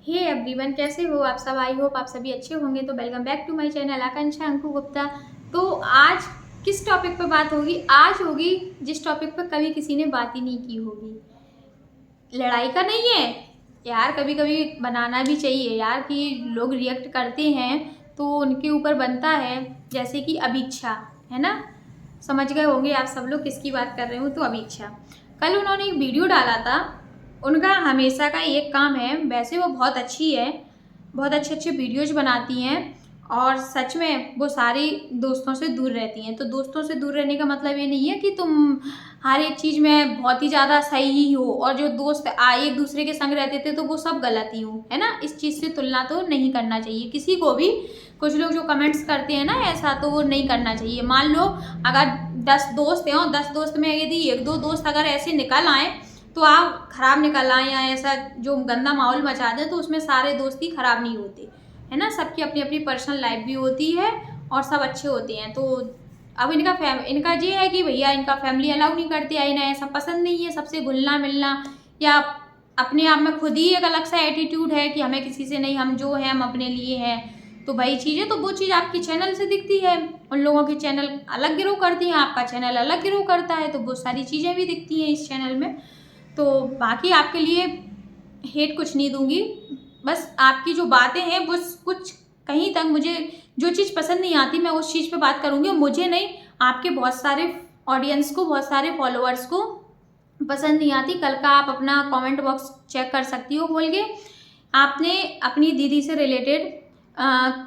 Hey everyone, कैसे हो आप सब। आई होप आप सभी अच्छे होंगे। तो welcome back to my channel Akanksha Anku Gupta. तो आज किस टॉपिक पर बात होगी? आज होगी जिस टॉपिक पर कभी किसी ने बात ही नहीं की होगी। लड़ाई का नहीं है यार, कभी कभी बनाना भी चाहिए यार कि लोग रिएक्ट करते हैं तो उनके ऊपर बनता है। जैसे कि अभीक्षा है ना, समझ गए होंगे आप सब लोग किसकी बात कर रहे हो। तो अभीक्षा कल उन्होंने एक वीडियो डाला था। उनका हमेशा का एक काम है, वैसे वो बहुत अच्छी है, बहुत अच्छे अच्छे वीडियोज बनाती हैं और सच में वो सारी दोस्तों से दूर रहती हैं। तो दोस्तों से दूर रहने का मतलब ये नहीं है कि तुम हर एक चीज़ में बहुत ही ज़्यादा सही ही हो और जो दोस्त एक दूसरे के संग रहते थे तो वो सब गलत ही हो, है ना। इस चीज़ से तुलना तो नहीं करना चाहिए किसी को भी। कुछ लोग जो कमेंट्स करते हैं ना ऐसा, तो वो नहीं करना चाहिए। मान लो अगर 10 दोस्त हैं और 10 दोस्त में यदि एक दो दोस्त अगर ऐसे निकल आए तो आप खराब निकल आए या ऐसा जो गंदा माहौल मचा दें, तो उसमें सारे दोस्त ही खराब नहीं होते, है ना। सबकी अपनी अपनी पर्सनल लाइफ भी होती है और सब अच्छे होते हैं। तो अब इनका ये है कि भैया इनका फैमिली अलाउ नहीं करती है, इन्हें ऐसा पसंद नहीं है सबसे घुलना मिलना, या अपने आप में खुद ही एक अलग सा एटीट्यूड है कि हमें किसी से नहीं, हम जो है हम अपने लिए हैं। तो वही चीज़ है, तो वो चीज़ आपकी चैनल से दिखती है। उन लोगों की चैनल अलग ग्रो करती हैं, आपका चैनल अलग ग्रो करता है, तो वो सारी चीज़ें भी दिखती हैं इस चैनल में। तो बाकी आपके लिए हेट कुछ नहीं दूंगी, बस आपकी जो बातें हैं वो कुछ कहीं तक मुझे जो चीज़ पसंद नहीं आती मैं उस चीज़ पे बात करूंगी। मुझे नहीं, आपके बहुत सारे ऑडियंस को, बहुत सारे फॉलोअर्स को पसंद नहीं आती। कल का आप अपना कमेंट बॉक्स चेक कर सकती हो खोल के। आपने अपनी दीदी से रिलेटेड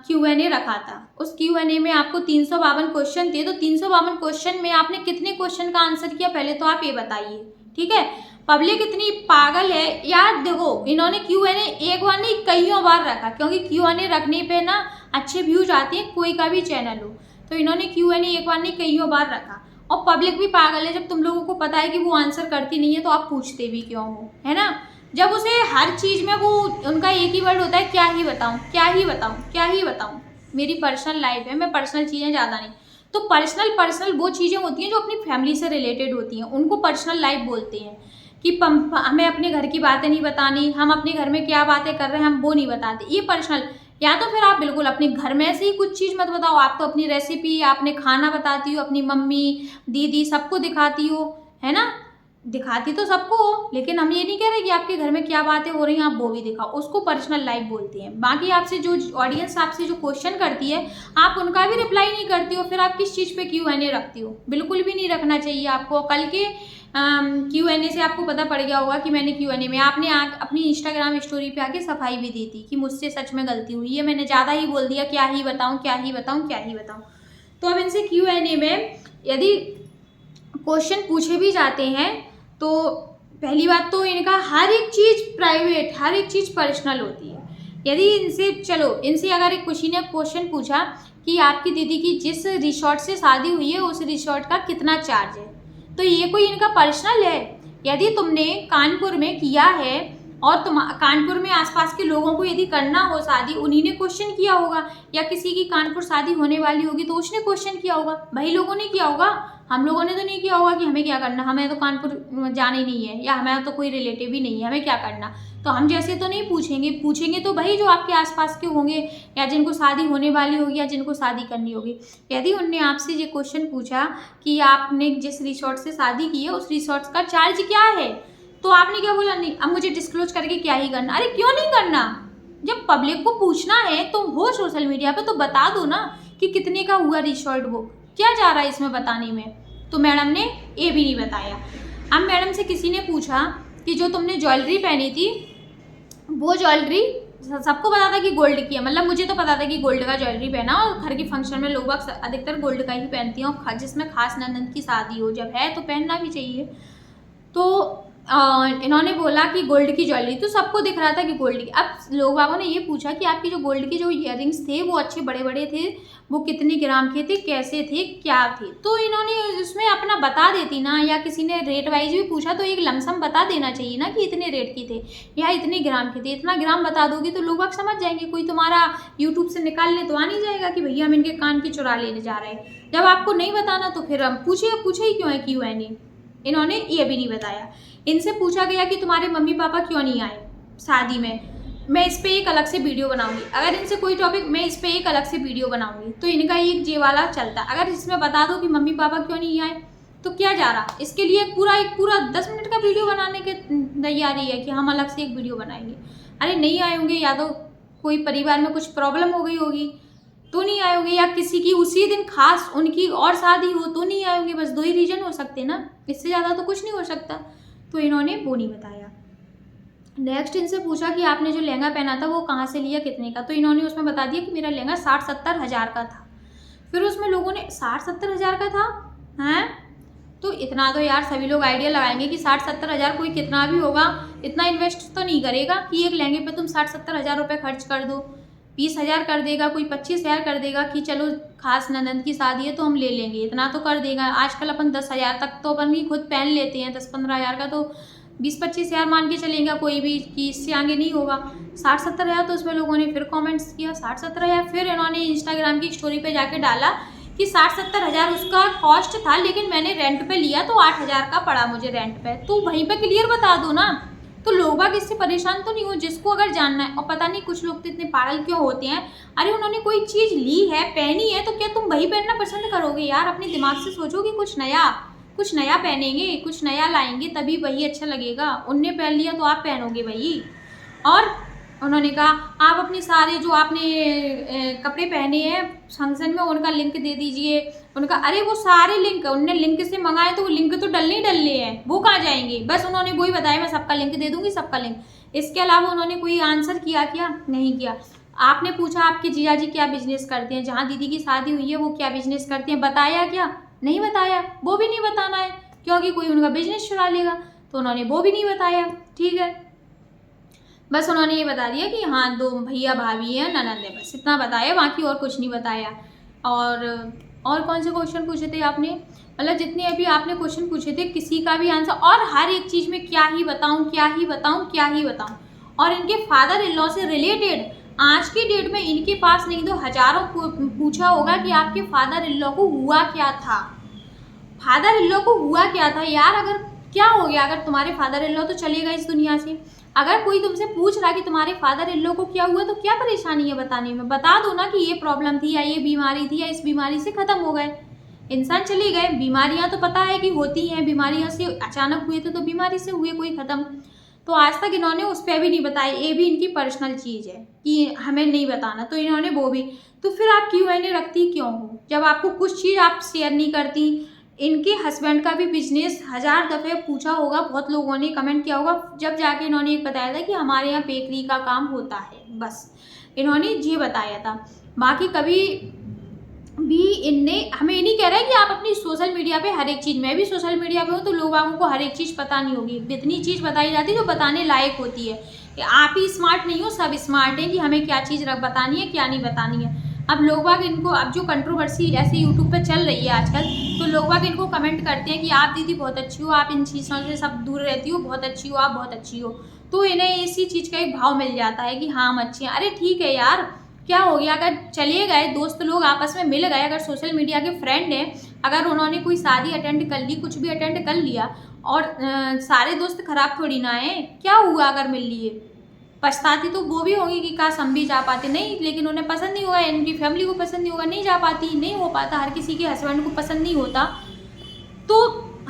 Q&A रखा था। उस Q&A में आपको 352 क्वेश्चन थे। तो 352 क्वेश्चन में आपने कितने क्वेश्चन का आंसर किया पहले तो आप ये बताइए, ठीक है। पब्लिक इतनी पागल है यार। देखो, इन्होंने Q&A एक बार नहीं कईयों बार रखा, क्योंकि Q&A रखने पे ना अच्छे व्यूज आते हैं, कोई का भी चैनल हो। तो इन्होंने Q&A एक बार नहीं कईयों बार रखा। और पब्लिक भी पागल है, जब तुम लोगों को पता है कि वो आंसर करती नहीं है तो आप पूछते भी क्यों हो, है ना। जब उसे हर चीज़ में वो उनका एक ही वर्ड होता है, क्या ही बताऊं, क्या ही बताऊं, क्या ही बताऊं। मेरी पर्सनल लाइफ है, मैं पर्सनल चीज़ें ज़्यादा नहीं। तो पर्सनल वो चीज़ें होती हैं जो अपनी फैमिली से रिलेटेड होती हैं, उनको पर्सनल लाइफ बोलते हैं। कि हमें अपने घर की बातें नहीं बतानी, हम अपने घर में क्या बातें कर रहे हैं हम वो नहीं बताते, ये पर्सनल। या तो फिर आप बिल्कुल अपने घर में से ही कुछ चीज़ मत बताओ। आप तो अपनी रेसिपी, आपने खाना बताती हो, अपनी मम्मी दीदी सबको दिखाती हो, है ना। दिखाती तो सबको हो, लेकिन हम ये नहीं कह रहे कि आपके घर में क्या बातें हो रही हैं आप वो भी दिखाओ। उसको पर्सनल लाइफ बोलते हैं। बाकी आपसे जो ऑडियंस आपसे जो क्वेश्चन करती है आप उनका भी रिप्लाई नहीं करती हो, फिर आप किस चीज़ पे Q&A रखती हो? बिल्कुल भी नहीं रखना चाहिए आपको। कल के Q&A से आपको पता पड़ गया होगा कि मैंने Q&A में आपने अपनी इंस्टाग्राम स्टोरी पे आके सफाई भी दी थी कि मुझसे सच में गलती हुई है, मैंने ज़्यादा ही बोल दिया, क्या ही बताऊँ, क्या ही बताऊँ, क्या ही बताऊँ। तो अब इनसे Q&A में यदि क्वेश्चन पूछे भी जाते हैं तो पहली बात तो इनका हर एक चीज़ प्राइवेट, हर एक चीज़ पर्सनल होती है। यदि इनसे अगर एक किसी ने क्वेश्चन पूछा कि आपकी दीदी की जिस रिसोर्ट से शादी हुई है उस रिसोर्ट का कितना चार्ज है, तो ये कोई इनका पर्सनल है? यदि तुमने कानपुर में किया है और तुम कानपुर में आसपास के लोगों को यदि करना हो शादी, उन्हीं ने क्वेश्चन किया होगा, या किसी की कानपुर शादी होने वाली होगी तो उसने क्वेश्चन किया होगा, वही लोगों ने किया होगा। हम लोगों ने तो नहीं किया होगा कि हमें क्या करना, हमें तो कानपुर जाना ही नहीं है, या हमें तो कोई रिलेटिव ही नहीं है, हमें क्या करना। तो हम जैसे तो नहीं पूछेंगे तो भाई जो आपके आसपास के होंगे या जिनको शादी होने वाली होगी या जिनको शादी करनी होगी। यदि उनने आपसे ये क्वेश्चन पूछा कि आपने जिस रिसोर्ट से शादी की है उस रिसोर्ट का चार्ज क्या है, तो आपने क्या बोला? नहीं, अब मुझे डिस्क्लोज करके क्या ही करना। अरे क्यों नहीं करना? जब पब्लिक को पूछना है तो हो सोशल मीडिया पे तो बता दो ना कि कितने का हुआ रिसोर्ट बुक, क्या जा रहा है इसमें बताने में। तो मैडम ने ये भी नहीं बताया। अब मैडम से किसी ने पूछा कि जो तुमने ज्वेलरी पहनी थी वो ज्वेलरी, सबको पता था कि गोल्ड की है, मतलब मुझे तो पता था कि गोल्ड का ज्वेलरी पहना, और घर के फंक्शन में लोग अधिकतर गोल्ड का ही पहनती हैं, और जिसमें खास नंदन की शादी हो जब है तो पहनना भी चाहिए। तो इन्होंने बोला कि गोल्ड की ज्वेलरी, तो सबको दिख रहा था कि गोल्ड की। अब लोग बाबों ने ये पूछा कि आपकी जो गोल्ड की जो इयररिंग्स थे वो अच्छे बड़े बड़े थे, वो कितने ग्राम के थे, कैसे थे, क्या थे। तो इन्होंने उसमें अपना बता देती ना, या किसी ने रेट वाइज भी पूछा तो एक लमसम बता देना चाहिए ना कि इतने रेट की थे या इतने ग्राम के थे। इतना ग्राम बता दोगी तो लोग समझ जाएंगे, कोई तुम्हारा यूट्यूब से निकालने तो आ नहीं जाएगा कि भैया हम इनके कान की चुरा लेने जा रहे हैं। जब आपको नहीं बताना तो फिर हम पूछे ही क्यों है Q&A। इन्होंने ये भी नहीं बताया। इनसे पूछा गया कि तुम्हारे मम्मी पापा क्यों नहीं आए शादी में, मैं इस पे एक अलग से वीडियो बनाऊंगी। अगर इनसे कोई टॉपिक, मैं इस पे एक अलग से वीडियो बनाऊंगी। तो इनका एक जे वाला चलता है। अगर इसमें बता दो कि मम्मी पापा क्यों नहीं आए, तो क्या जा रहा, इसके लिए एक पूरा 10 मिनट का वीडियो बनाने की तैयारी है कि हम अलग से एक वीडियो बनाएंगे। अरे नहीं आए होंगे, या तो कोई परिवार में कुछ प्रॉब्लम हो गई होगी तो नहीं आए होंगे, या किसी की उसी दिन खास उनकी और शादी हो तो नहीं आए होंगे। बस 2 ही रीजन हो सकते ना, इससे ज़्यादा तो कुछ नहीं हो सकता। तो इन्होंने वो नहीं बताया। नेक्स्ट इनसे पूछा कि आपने जो लहंगा पहना था वो कहाँ से लिया, कितने का। तो इन्होंने उसमें बता दिया कि मेरा लहंगा 60-70 हज़ार का था। फिर उसमें लोगों ने 60-70 हज़ार का था, हैं? तो इतना तो यार सभी लोग आइडिया लगाएंगे कि 60-70 हज़ार कोई कितना भी होगा, इतना इन्वेस्ट तो नहीं करेगा कि एक लहंगे पे तुम 60-70 हज़ार रुपये खर्च कर दो। 20 हज़ार कर देगा, कोई 25 हज़ार कर देगा कि चलो खास ननद की शादी है तो हम ले लेंगे, इतना तो कर देगा। आजकल अपन 10 हज़ार तक तो अपन भी खुद पहन लेते हैं, 10-15 हज़ार का तो 20-25 हज़ार मान के चलेंगे कोई भी, कि इससे आगे नहीं होगा। 60-70 हज़ार, तो उसमें लोगों ने फिर कमेंट्स किया 60-70 हज़ार। फिर इन्होंने इंस्टाग्राम की स्टोरी पे जाके डाला कि 60-70 हज़ार उसका कॉस्ट था, लेकिन मैंने रेंट पे लिया तो 8 हज़ार का पड़ा मुझे रेंट पे। तो वहीं पे क्लियर बता दो ना, तो लोग बाग इससे परेशान तो नहीं हो, जिसको अगर जानना है। और पता नहीं कुछ लोग तो इतने पागल क्यों होते हैं, अरे उन्होंने कोई चीज़ ली है, पहनी है, तो क्या तुम वही पहनना पसंद करोगे यार? अपने दिमाग से सोचो कि कुछ नया पहनेंगे, कुछ नया लाएंगे, तभी वही अच्छा लगेगा। उनने पहन लिया तो आप पहनोगे वही। और उन्होंने कहा आप अपने सारे जो आपने कपड़े पहने हैं फंक्शन में उनका लिंक दे दीजिए। उनका, अरे वो सारे लिंक उनने लिंक से मंगाए, तो वो लिंक तो डलने ही डलने हैं, वो कहाँ जाएंगे? बस उन्होंने वही बताया मैं सबका लिंक दे दूंगी, सबका लिंक। इसके अलावा उन्होंने कोई आंसर किया क्या? नहीं किया। आपने पूछा आपके जीजा जी क्या बिजनेस करते हैं, जहाँ दीदी की शादी हुई है वो क्या बिजनेस करते हैं, बताया क्या? नहीं बताया। वो भी नहीं बताना है क्योंकि कोई उनका बिजनेस चुरा लेगा, तो उन्होंने वो भी नहीं बताया। ठीक है, बस उन्होंने ये बता दिया कि हाँ 2 भैया भाभी हैं, ननद है, बस इतना बताया, बाकी और कुछ नहीं बताया। और कौन से क्वेश्चन पूछे थे आपने? मतलब जितने अभी आपने क्वेश्चन पूछे थे किसी का भी आंसर, और हर एक चीज़ में क्या ही बताऊँ, क्या ही बताऊँ, क्या ही बताऊँ। और इनके फादर इन लॉ से रिलेटेड आज की डेट में इनके पास नहीं तो हजारों पूछा होगा कि आपके फादर इन लॉ को हुआ क्या था, फादर इन लॉ को हुआ क्या था। यार अगर क्या हो गया, अगर तुम्हारे फादर इन लॉ तो चले गए इस दुनिया से, अगर कोई तुमसे पूछ रहा कि तुम्हारे फादर इन लॉ को क्या हुआ, तो क्या परेशानी है बताने में? बता दो ना कि ये प्रॉब्लम थी, या ये बीमारी थी, या इस बीमारी से ख़त्म हो गए। इंसान चले गए, बीमारियां तो पता है कि होती हैं, बीमारियां से अचानक हुए थे तो बीमारी से हुए कोई ख़त्म। तो आज तक इन्होंने उस पर भी नहीं बताया, ये भी इनकी पर्सनल चीज़ है कि हमें नहीं बताना, तो इन्होंने वो भी। तो फिर आप Q&A रखती क्यों हो जब आपको कुछ चीज़ आप शेयर नहीं करती? इनके हस्बैंड का भी बिजनेस 1000 दफ़े पूछा होगा, बहुत लोगों ने कमेंट किया होगा, जब जाके इन्होंने एक बताया था कि हमारे यहाँ बेकरी का काम होता है, बस इन्होंने ये बताया था। बाकी कभी भी इनने हमें ये नहीं कह रहा है कि आप अपनी सोशल मीडिया पे हर एक चीज़, मैं भी सोशल मीडिया पे हूँ तो लोगों को हर एक चीज़ पता नहीं होगी, इतनी चीज़ बताई जाती है जो बताने लायक होती है। आप ही स्मार्ट नहीं हो, सब स्मार्ट हैं कि हमें क्या चीज़ बतानी है क्या नहीं बतानी है। अब लोग बाग इनको, अब जो कंट्रोवर्सी ऐसे यूट्यूब पे चल रही है आजकल, तो लोग बाग इनको कमेंट करते हैं कि आप दीदी बहुत अच्छी हो, आप इन चीज़ों से सब दूर रहती हो, बहुत अच्छी हो, आप बहुत अच्छी हो। तो इन्हें इसी चीज़ का एक भाव मिल जाता है कि हाँ हम अच्छे हैं। अरे ठीक है यार, क्या हो गया? अगर चले गए दोस्त लोग आपस में मिल गए, अगर सोशल मीडिया के फ्रेंड हैं, अगर उन्होंने कोई शादी अटेंड कर ली, कुछ भी अटेंड कर लिया, और सारे दोस्त खराब थोड़ी ना है, क्या हुआ अगर मिल लिए? पछताती तो वो भी होंगी कि काश हम भी जा पाते, नहीं, लेकिन उन्हें पसंद नहीं होगा, इनकी फैमिली को पसंद नहीं होगा, नहीं जा पाती, नहीं हो पाता, हर किसी के हस्बैंड को पसंद नहीं होता। तो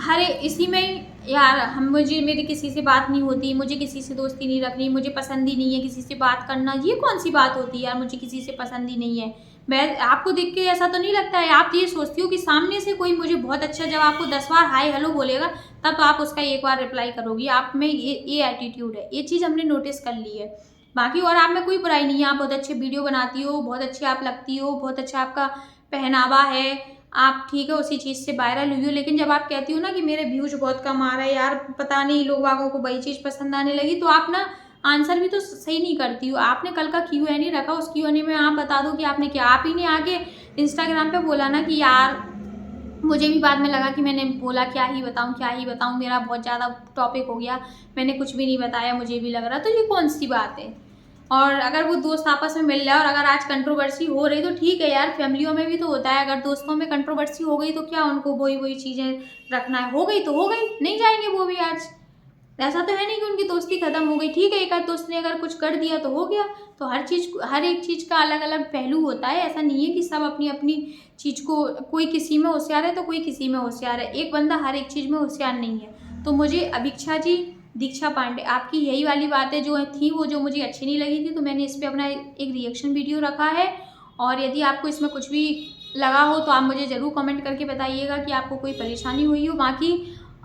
हर इसी में यार मुझे, मेरी किसी से बात नहीं होती, मुझे किसी से दोस्ती नहीं रखनी, मुझे पसंद ही नहीं है किसी से बात करना, ये कौन सी बात होती है यार? मुझे किसी से पसंद ही नहीं है। मैं आपको देख के ऐसा तो नहीं लगता है, आप ये सोचती हो कि सामने से कोई मुझे बहुत अच्छा, जब आपको 10 बार हाय हेलो बोलेगा तब तो आप उसका एक बार रिप्लाई करोगी। आप में ये एटीट्यूड है, ये चीज़ हमने नोटिस कर ली है। बाकी और आप में कोई बुराई नहीं है, आप बहुत अच्छे वीडियो बनाती हो, बहुत अच्छी आप लगती हो, बहुत अच्छा आपका पहनावा है, आप ठीक है उसी चीज़ से वायरल हुई हो। लेकिन जब आप कहती हो ना कि मेरे व्यूज बहुत कम आ रहे हैं यार, पता नहीं लोग बागों को वही चीज़ पसंद आने लगी, तो आप ना आंसर भी तो सही नहीं करती हो। आपने कल का Q&A रखा, उस Q&A में आप बता दो कि आपने क्या, आप ही ने आगे इंस्टाग्राम पे बोला ना कि यार, मुझे भी बाद में लगा कि मैंने बोला क्या ही बताऊँ, मेरा बहुत ज़्यादा टॉपिक हो गया, मैंने कुछ भी नहीं बताया, मुझे भी लग रहा। तो ये कौन सी बात है? और अगर वो दोस्त आपस में मिल रहा है और अगर आज कंट्रोवर्सी हो रही, तो ठीक है यार, फैमिलियों में भी तो होता है, अगर दोस्तों में कंट्रोवर्सी हो गई तो क्या उनको वही चीज़ें रखना है? हो गई तो हो गई, नहीं जाएंगे वो भी आज। ऐसा तो है नहीं कि उनकी दोस्ती खत्म हो गई। ठीक है, एक आध दोस्त ने अगर कुछ कर दिया तो हो गया। तो हर एक चीज़ का अलग अलग पहलू होता है। ऐसा नहीं है कि सब अपनी अपनी चीज़ को, कोई किसी में होशियार है तो कोई किसी में होशियार है। एक बंदा हर एक चीज़ में होशियार नहीं है। तो मुझे अभिक्षा जी, दीक्षा पांडे, आपकी यही वाली बातें जो थी वो जो मुझे अच्छी नहीं लगी थी, तो मैंने इस पर अपना एक रिएक्शन वीडियो रखा है। और यदि आपको इसमें कुछ भी लगा हो तो आप मुझे ज़रूर कमेंट करके बताइएगा कि आपको कोई परेशानी हुई हो। बाकी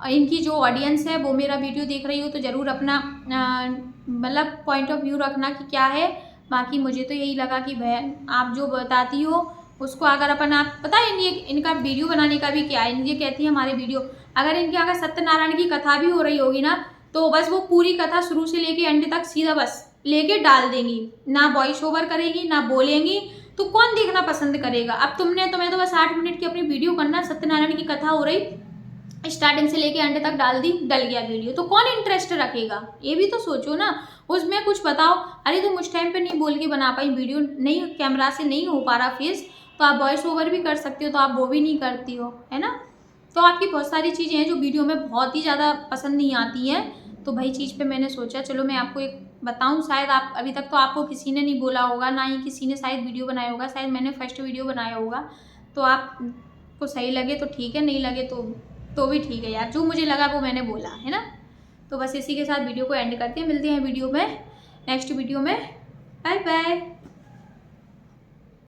इनकी जो ऑडियंस है वो मेरा वीडियो देख रही हो तो ज़रूर अपना मतलब पॉइंट ऑफ व्यू रखना कि क्या है। बाकी मुझे तो यही लगा कि बहन आप जो बताती हो उसको अगर अपन, आप पता है इनका वीडियो बनाने का भी क्या है, ये कहती है हमारे वीडियो, अगर इनके अगर सत्यनारायण की कथा भी हो रही होगी ना तो बस वो पूरी कथा शुरू से लेके एंड तक सीधा बस लेके डाल देंगी, ना वॉइस ओवर करेगी ना बोलेंगी। तो कौन देखना पसंद करेगा? अब तुम्हें तो बस 8 मिनट की अपनी वीडियो करना, सत्यनारायण की कथा हो रही स्टार्टिंग से लेके एंड तक डाल दी, डल गया वीडियो, तो कौन इंटरेस्ट रखेगा? ये भी तो सोचो ना, उसमें कुछ बताओ। अरे तुम उस टाइम पे नहीं बोल के बना पाई वीडियो, नहीं कैमरा से नहीं हो पा रहा फेस, तो आप वॉइस ओवर भी कर सकती हो, तो आप वो भी नहीं करती हो, है ना। तो आपकी बहुत सारी चीज़ें हैं जो वीडियो में बहुत ही ज़्यादा पसंद नहीं आती हैं। तो वही चीज़ पे मैंने सोचा चलो मैं आपको एक बताऊं। शायद आप अभी तक तो आपको किसी ने नहीं बोला होगा, ना ही किसी ने शायद वीडियो बनाया होगा, शायद मैंने फर्स्ट वीडियो बनाया होगा। तो आपको सही लगे तो ठीक है, नहीं लगे तो भी ठीक है यार, जो मुझे लगा वो मैंने बोला, है ना। तो बस इसी के साथ वीडियो को एंड करते हैं, मिलते हैं वीडियो में, नेक्स्ट वीडियो में। Bye bye.